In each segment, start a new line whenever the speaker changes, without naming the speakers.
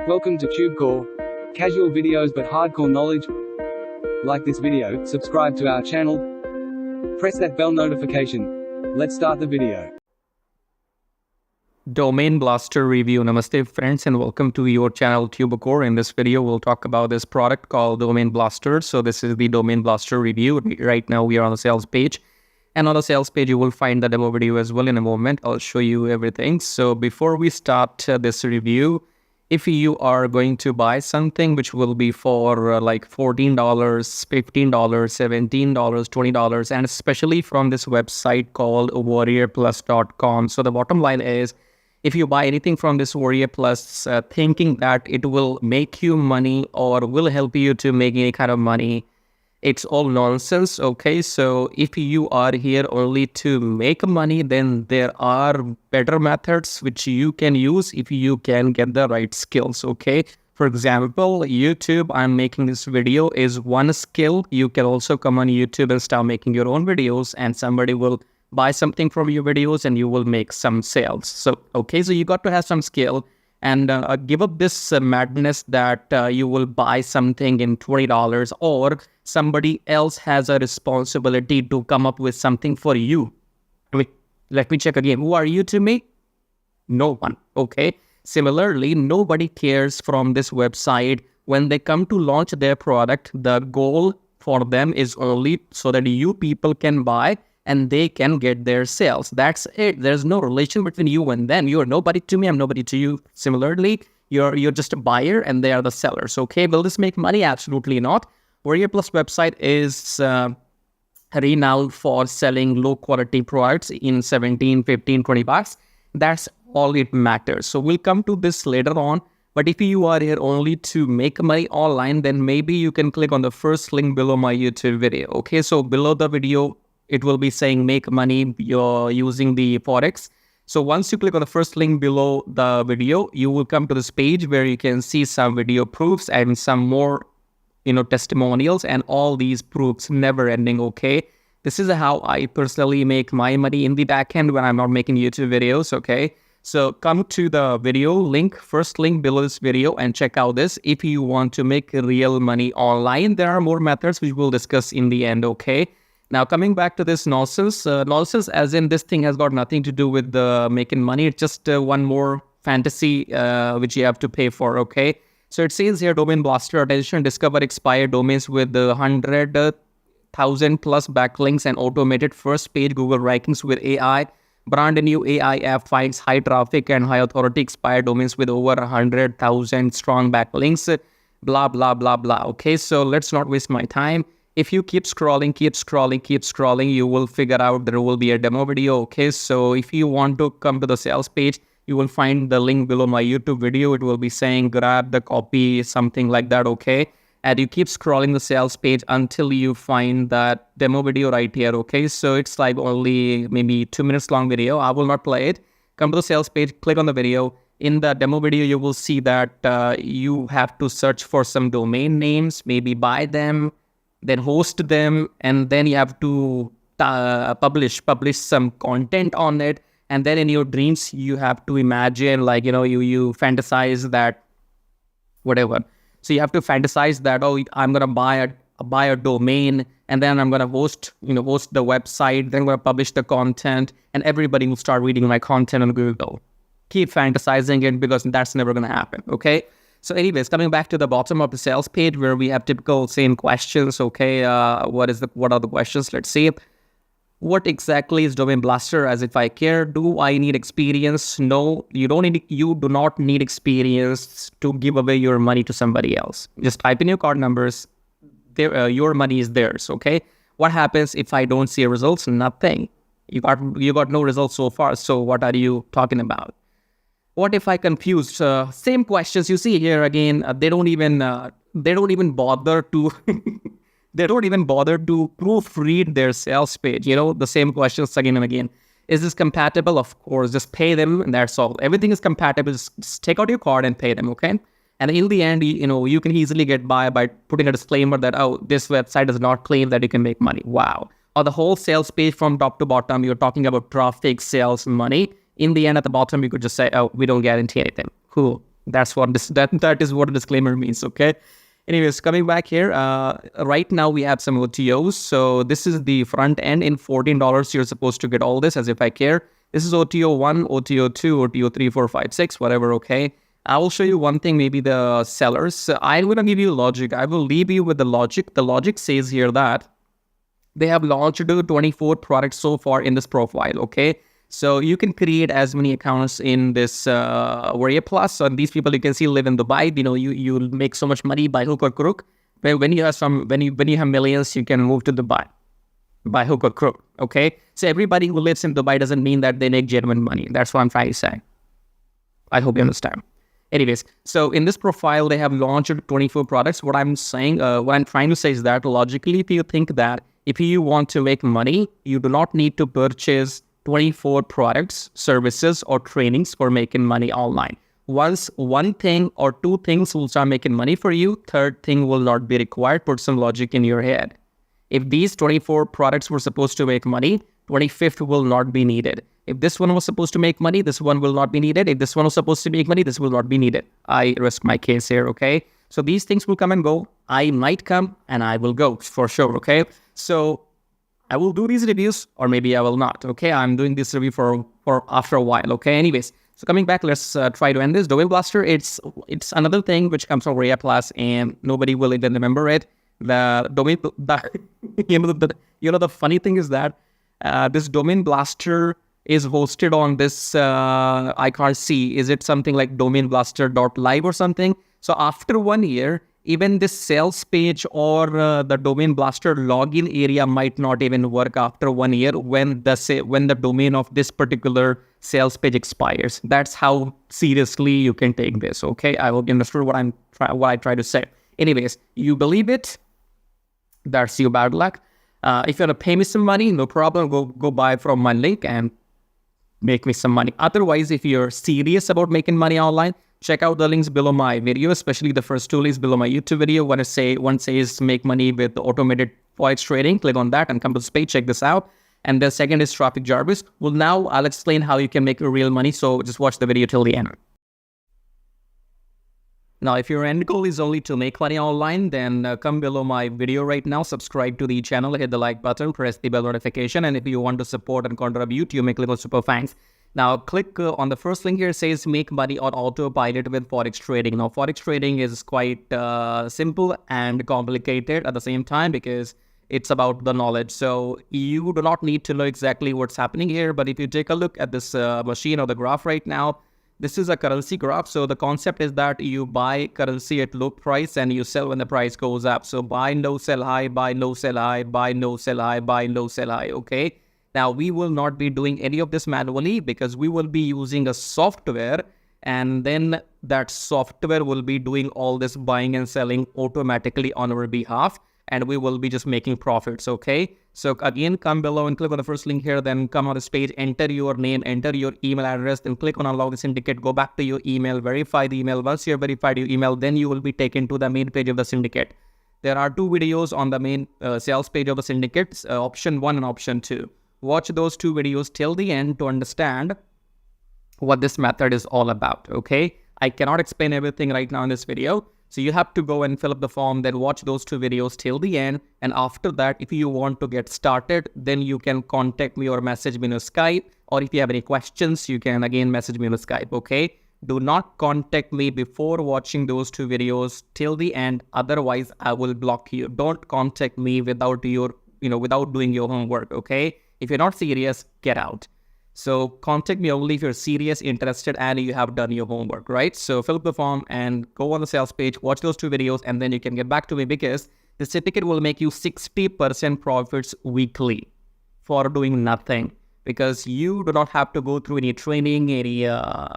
Welcome to TubeCore. Casual videos but hardcore knowledge. Like this video, subscribe to our channel, press that bell notification. Let's start the video.
Domain Blaster review. Namaste friends and welcome to your channel TubeCore. In this video we'll talk about this product called Domain Blaster. So this is the Domain Blaster review. Right now we are on the sales page, and on the sales page you will find the demo video as well. In a moment I'll show you everything. So before we start this review, if you are going to buy something which will be for like $14, $15, $17, $20, and especially from this website called warriorplus.com. So the bottom line is, if you buy anything from this Warrior Plus thinking that it will make you money or will help you to make any kind of money, it's all nonsense, okay? So if you are here only to make money, then there are better methods which you can use if you can get the right skills, okay? For example, YouTube, I'm making this video, is one skill. You can also come on YouTube and start making your own videos, and somebody will buy something from your videos and you will make some sales. So, okay, so you got to have some skill. And give up this madness that you will buy something in $20 or somebody else has a responsibility to come up with something for you. Let me check again. Who are you to me? No one. Okay. Similarly, nobody cares from this website. When they come to launch their product, the goal for them is only so that you people can buy and they can get their sales. That's it. There's no relation between you and them. You're nobody to me, I'm nobody to you. Similarly, you're just a buyer and they are the sellers. Okay, will this make money? Absolutely not. Warrior Plus website is renowned for selling low quality products in 17, 15, 20 bucks. That's all it matters. So we'll come to this later on. But if you are here only to make money online, then maybe you can click on the first link below my YouTube video. Okay, so below the video, it will be saying make money you're using the Forex. So once you click on the first link below the video, you will come to this page where you can see some video proofs and some more, testimonials, and all these proofs never ending. Okay. This is how I personally make my money in the back end when I'm not making YouTube videos. Okay. So come to the video link, first link below this video, and check out this. If you want to make real money online, there are more methods which we'll discuss in the end. Okay. Now, coming back to this nonsense as in this thing has got nothing to do with making money. It's just one more fantasy which you have to pay for, okay? So it says here, Domain Blaster, attention, discover expired domains with 100,000 plus backlinks and automated first page Google rankings with AI. Brand new AI app finds high traffic and high authority expired domains with over 100,000 strong backlinks, blah, blah, blah, blah. Okay, so let's not waste my time. If you keep scrolling, you will figure out there will be a demo video, okay? So if you want to come to the sales page, you will find the link below my YouTube video. It will be saying grab the copy, something like that, okay? And you keep scrolling the sales page until you find that demo video right here, okay? So it's like only maybe 2 minutes long video. I will not play it. Come to the sales page, click on the video. In the demo video, you will see that you have to search for some domain names, maybe buy them, then host them, and then you have to publish some content on it. And then in your dreams, you have to imagine, like, you fantasize that whatever. So you have to fantasize that, oh, I'm going to buy a domain, and then I'm going to host the website, then I'm going to publish the content, and everybody will start reading my content on Google. Keep fantasizing it, because that's never going to happen, okay? So anyways, coming back to the bottom of the sales page where we have typical same questions, okay? What are the questions? Let's see. What exactly is Domain Blaster? As if I care. Do I need experience? No, you do not need experience to give away your money to somebody else. Just type in your card numbers. Your money is theirs, okay? What happens if I don't see results? Nothing. You got no results so far. So what are you talking about? What if I confused? Same questions you see here again. They don't even bother to proofread their sales page. The same questions again and again. Is this compatible? Of course, just pay them and that's all. Everything is compatible. Just take out your card and pay them, okay? And in the end, you can easily get by putting a disclaimer that, oh, this website does not claim that you can make money. Wow. Or the whole sales page from top to bottom, you're talking about traffic, sales, money. In the end, at the bottom, you could just say, oh, we don't guarantee anything. Cool. That's what that is what a disclaimer means, okay? Anyways, coming back here, right now we have some OTOs. So this is the front end. In $14, you're supposed to get all this, as if I care. This is OTO 1, OTO 2, OTO 3, 4, 5, 6, whatever, okay? I will show you one thing, maybe the sellers. I'm going to give you logic. I will leave you with the logic. The logic says here that they have launched 24 products so far in this profile, okay? So you can create as many accounts in this Warrior Plus. So these people you can see live in Dubai. You know, you make so much money by hook or crook. But when you have millions, you can move to Dubai by hook or crook. Okay. So everybody who lives in Dubai doesn't mean that they make genuine money. That's what I'm trying to say. I hope you understand. Anyways, so in this profile, they have launched 24 products. What I'm saying, what I'm trying to say is that logically, if you think that if you want to make money, you do not need to purchase 24 products, services, or trainings for making money online. Once one thing or two things will start making money for you, third thing will not be required. Put some logic in your head. If these 24 products were supposed to make money, 25th will not be needed. If this one was supposed to make money, this one will not be needed. If this one was supposed to make money, this will not be needed. I risk my case here, okay? So these things will come and go. I might come and I will go for sure, okay? So I will do these reviews or maybe I will not, okay? I'm doing this review for after a while, okay? Anyways, so coming back, let's try to end this. Domain Blaster, it's another thing which comes from Rhea Plus and nobody will even remember it. The domain, the funny thing is that this Domain Blaster is hosted on this, I can't see, is it something like domainblaster.live or something? So after 1 year, even this sales page or the Domain Blaster login area might not even work after 1 year when the domain of this particular sales page expires. That's how seriously you can take this, okay? I hope you understood what I try to say. Anyways, you believe it, that's your bad luck. If you want to pay me some money, no problem, go buy from my link and make me some money. Otherwise, if you're serious about making money online, check out the links below my video, especially the first two links below my YouTube video. One says make money with automated forex trading. Click on that and come to this page, check this out. And the second is Traffic Jarvis. Well, now I'll explain how you can make real money. So just watch the video till the end. Now, if your end goal is only to make money online, then come below my video right now, subscribe to the channel, hit the like button, press the bell notification. And if you want to support and contribute, you may click on super thanks. Now, click on the first link here, says make money on autopilot with forex trading. Now, forex trading is quite simple and complicated at the same time because it's about the knowledge. So you do not need to know exactly what's happening here. But if you take a look at this machine or the graph right now, this is a currency graph. So the concept is that you buy currency at low price and you sell when the price goes up. So buy low, sell high, buy low, sell high, buy low, sell high, buy low, sell high. Okay. Now we will not be doing any of this manually because we will be using a software, and then that software will be doing all this buying and selling automatically on our behalf, and we will be just making profits. Okay. So again, come below and click on the first link here, then come on this page, enter your name, enter your email address, then click on unlock the syndicate, go back to your email, verify the email. Once you've verified your email, then you will be taken to the main page of the syndicate. There are two videos on the main sales page of the syndicate, option 1 and option 2. Watch those two videos till the end to understand what this method is all about, okay? I cannot explain everything right now in this video. So you have to go and fill up the form, then watch those two videos till the end. And after that, if you want to get started, then you can contact me or message me on Skype. Or if you have any questions, you can again message me on Skype, okay? Do not contact me before watching those two videos till the end. Otherwise, I will block you. Don't contact me without doing your homework, okay? If you're not serious, get out. So contact me only if you're serious, interested, and you have done your homework, right? So fill up the form and go on the sales page, watch those two videos, and then you can get back to me because the syndicate will make you 60% profits weekly for doing nothing, because you do not have to go through any training, any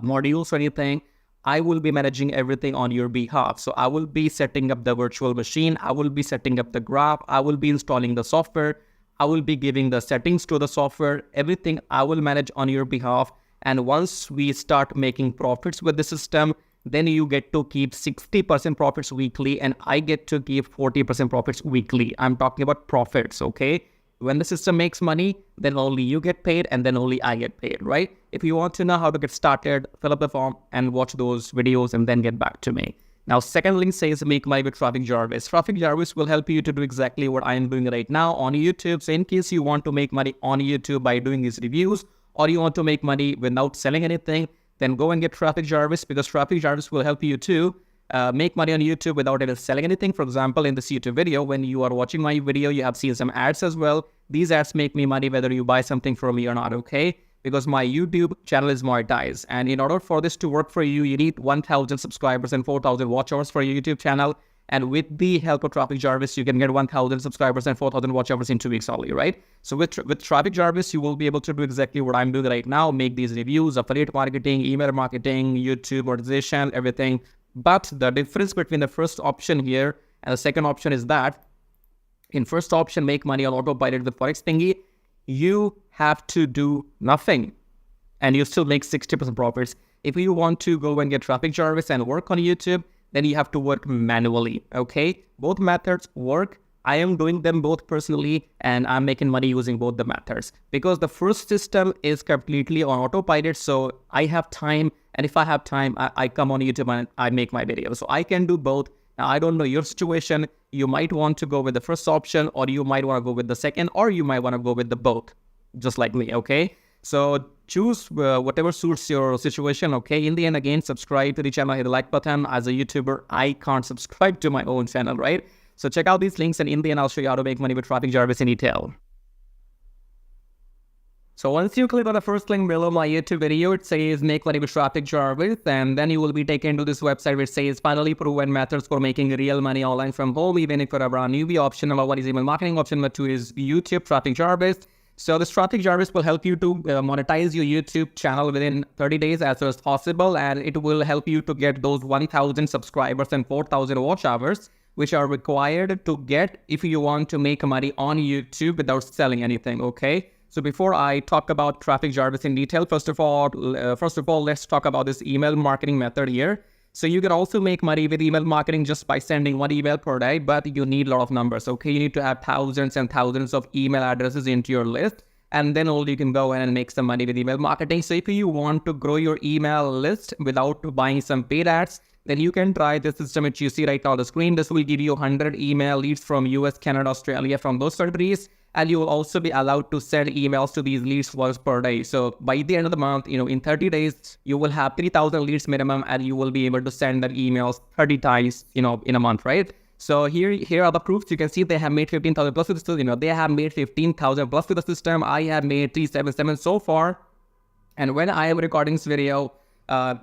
modules or anything. I will be managing everything on your behalf. So I will be setting up the virtual machine. I will be setting up the graph. I will be installing the software. I will be giving the settings to the software. Everything I will manage on your behalf. And once we start making profits with the system, then you get to keep 60% profits weekly and I get to keep 40% profits weekly. I'm talking about profits, okay? When the system makes money, then only you get paid and then only I get paid, right? If you want to know how to get started, fill up the form and watch those videos and then get back to me. Now, second link says make money with Traffic Jarvis. Traffic Jarvis will help you to do exactly what I am doing right now on YouTube. So in case you want to make money on YouTube by doing these reviews, or you want to make money without selling anything, then go and get Traffic Jarvis, because Traffic Jarvis will help you to make money on YouTube without even selling anything. For example, in this YouTube video, when you are watching my video, you have seen some ads as well. These ads make me money whether you buy something from me or not, okay? Because my YouTube channel is monetized. And in order for this to work for you, you need 1,000 subscribers and 4,000 watch hours for your YouTube channel. And with the help of Traffic Jarvis, you can get 1,000 subscribers and 4,000 watch hours in 2 weeks only, right? So with Traffic Jarvis, you will be able to do exactly what I'm doing right now, make these reviews, affiliate marketing, email marketing, YouTube monetization, everything. But the difference between the first option here and the second option is that in first option, make money on autopilot with Forex Thingy, you have to do nothing and you still make 60% profits. If you want to go and get Traffic Jarvis and work on YouTube, then you have to work manually, okay? Both methods work. I am doing them both personally and I'm making money using both the methods, because the first system is completely on autopilot. So I have time, and if I have time, I come on YouTube and I make my videos. So I can do both. Now, I don't know your situation. You might want to go with the first option, or you might want to go with the second, or you might want to go with the both, just like me, okay? So choose whatever suits your situation, okay? In the end, again, subscribe to the channel, hit the like button. As a YouTuber, I can't subscribe to my own channel, right? So check out these links, and in the end, I'll show you how to make money with Traffic Jarvis in detail. So once you click on the first link below my YouTube video, it says make money with Traffic Jarvis, and then you will be taken to this website which says finally proven methods for making real money online from home, even if you're a brand newbie. Option number 1 is email marketing. Option number 2 is YouTube Traffic Jarvis. So this Traffic Jarvis will help you to monetize your YouTube channel within 30 days as soon as possible, and it will help you to get those 1,000 subscribers and 4,000 watch hours, which are required to get if you want to make money on YouTube without selling anything, okay? So before I talk about Traffic Jarvis in detail, first of all, let's talk about this email marketing method here. So you can also make money with email marketing just by sending 1 email per day, but you need a lot of numbers, okay? You need to have thousands and thousands of email addresses into your list, and then only you can go in and make some money with email marketing. So if you want to grow your email list without buying some paid ads, then you can try this system which you see right now on the screen. This will give you 100 email leads from US, Canada, Australia, from those countries. And you will also be allowed to send emails to these leads once per day. So by the end of the month, in 30 days, you will have 3,000 leads minimum, and you will be able to send that emails 30 times, in a month, right? So here are the proofs. You can see they have made 15,000 plus with the system. They have made 15,000 plus with the system. I have made 377 so far. And when I am recording this video,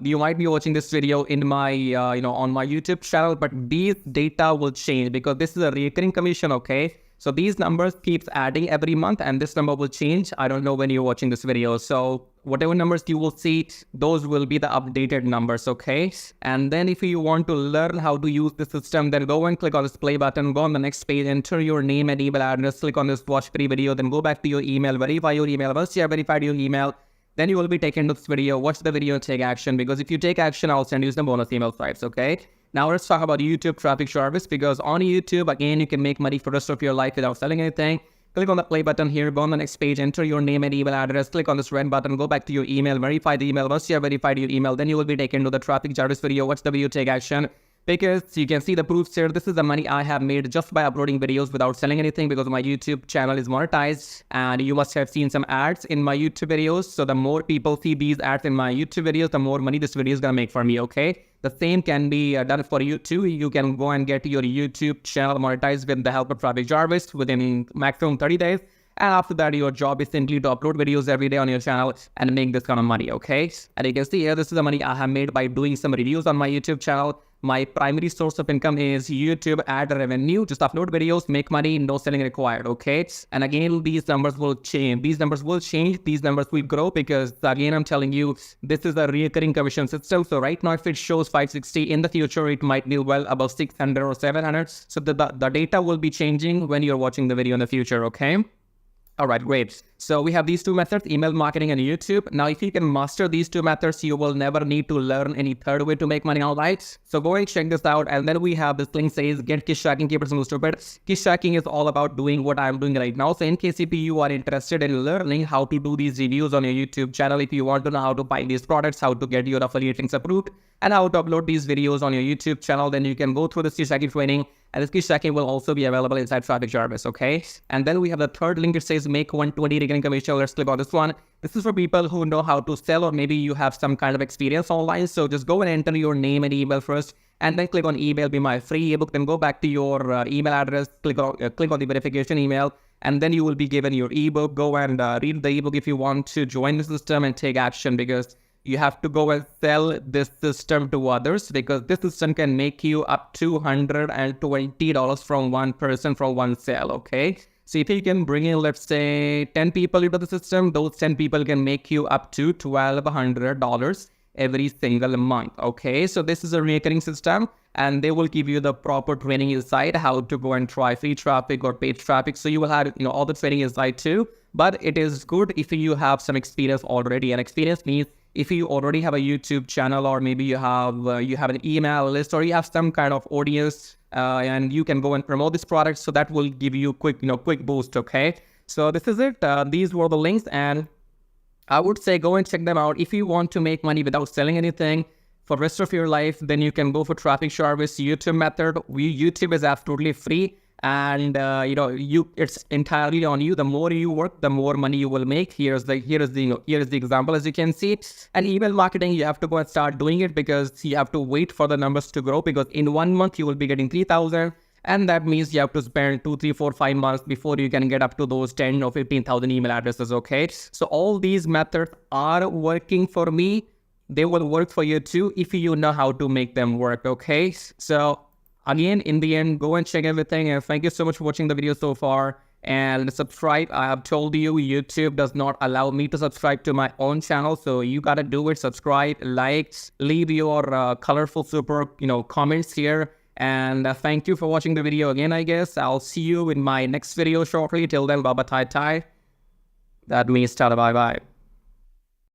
you might be watching this video in my, on my YouTube channel, but these data will change because this is a recurring commission, okay? So these numbers keeps adding every month, and this number will change. I don't know when you're watching this video. So whatever numbers you will see, those will be the updated numbers, okay? And then if you want to learn how to use the system, then go and click on this play button, go on the next page, enter your name and email address, click on this watch free video, then go back to your email, verify your email. Once you have verified your email, then you will be taken to this video. Watch the video and take action, because if you take action, I'll send you some bonus email stripes, okay? Now let's talk about YouTube Traffic Jarvis, because on YouTube, again, you can make money for the rest of your life without selling anything. Click on the play button here, go on the next page, enter your name and email address, click on this red button, go back to your email, verify the email. Once you have verified your email, then you will be taken to the Traffic Jarvis video. Watch the video, take action. Because you can see the proofs here. This is the money I have made just by uploading videos without selling anything, because my YouTube channel is monetized, and you must have seen some ads in my YouTube videos. So the more people see these ads in my YouTube videos, the more money this video is gonna make for me, okay? The same can be done for you too. You can go and get your YouTube channel monetized with the help of Traffic Jarvis within maximum 30 days. And after that, your job is simply to upload videos every day on your channel and make this kind of money, okay? And you can see here, this is the money I have made by doing some reviews on my YouTube channel. My primary source of income is YouTube ad revenue. Just upload videos, make money, no selling required, okay? And again, these numbers will change. These numbers will change. These numbers will grow, because again, I'm telling you, this is a recurring commission system. So right now, if it shows 560, in the future, it might be well above 600 or 700. So the data will be changing when you're watching the video in the future, okay? All right, great. So we have these two methods, email marketing and YouTube. Now, if you can master these two methods, you will never need to learn any third way to make money online. So go and check this out. And then we have this link says, get Kiss Tracking, keep it simple, stupid. Kiss Tracking is all about doing what I'm doing right now. So in case if you are interested in learning how to do these reviews on your YouTube channel, if you want to know how to find these products, how to get your affiliate links approved, and how to upload these videos on your YouTube channel, then you can go through this Kiss Tracking training. And this Kiss Tracking will also be available inside Traffic Jarvis, okay? And then we have the third link. It says make 120 recurring commission. Let's click on this one. This is for people who know how to sell, or maybe you have some kind of experience online. So just go and enter your name and email first, and then click on email be my free ebook. Then go back to your email address, click on the verification email, and then you will be given your ebook. Go and read the ebook if you want to join the system and take action, because you have to go and sell this system to others, because this system can make you up to $120 from one person from one sale, okay? So if you can bring in, let's say, 10 people into the system, those 10 people can make you up to $1,200 every single month, okay? So this is a recurring system, and they will give you the proper training inside how to go and try free traffic or paid traffic. So you will have, all the training inside too, but it is good if you have some experience already. And experience means if you already have a YouTube channel, or maybe you have an email list, or you have some kind of audience, and you can go and promote this product. So that will give you quick boost, okay? So this is it. These were the links, and I would say go and check them out. If you want to make money without selling anything for the rest of your life, then you can go for Traffic Jarvis YouTube method. YouTube is absolutely free. And it's entirely on you. The more you work, the more money you will make. Here is the example, as you can see. And email marketing, you have to go and start doing it, because you have to wait for the numbers to grow, because in 1 month you will be getting 3,000, and that means you have to spend 2, 3, 4, 5 months before you can get up to those 10 or 15,000 email addresses, okay? So all these methods are working for me. They will work for you too if you know how to make them work, okay? So again, in the end, go and check everything. And thank you so much for watching the video so far. And subscribe. I have told you, YouTube does not allow me to subscribe to my own channel. So you got to do it. Subscribe, like, leave your colorful, super, comments here. And thank you for watching the video again, I guess. I'll see you in my next video shortly. Till then, bye-bye, tai-tai. That means tada, bye-bye.